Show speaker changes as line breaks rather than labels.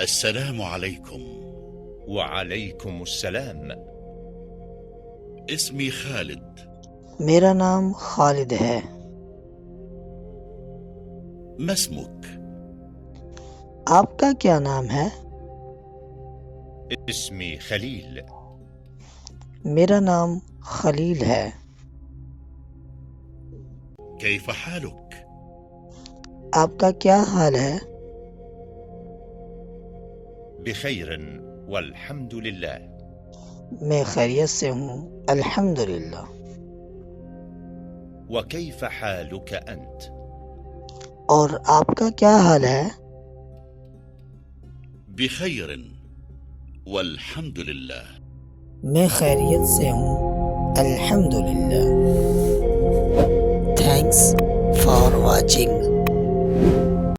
السلام عليكم.
وعليكم السلام.
اسمي خالد.
मेरा नाम खालिद है।
ما اسمك؟
आपका क्या नाम है?
اسمي خليل.
मेरा नाम खलील है।
كيف حالك؟
आपका क्या हाल है?
بخير والحمد لله.
मैं खैरियत से हूँ, अल्हम्दुलिल्लाह।
وكيف حالك أنت؟
और आपका क्या हाल है?
بخير والحمد لله.
मैं खैरियत से हूँ, अल्हम्दुलिल्लाह। Thanks for watching.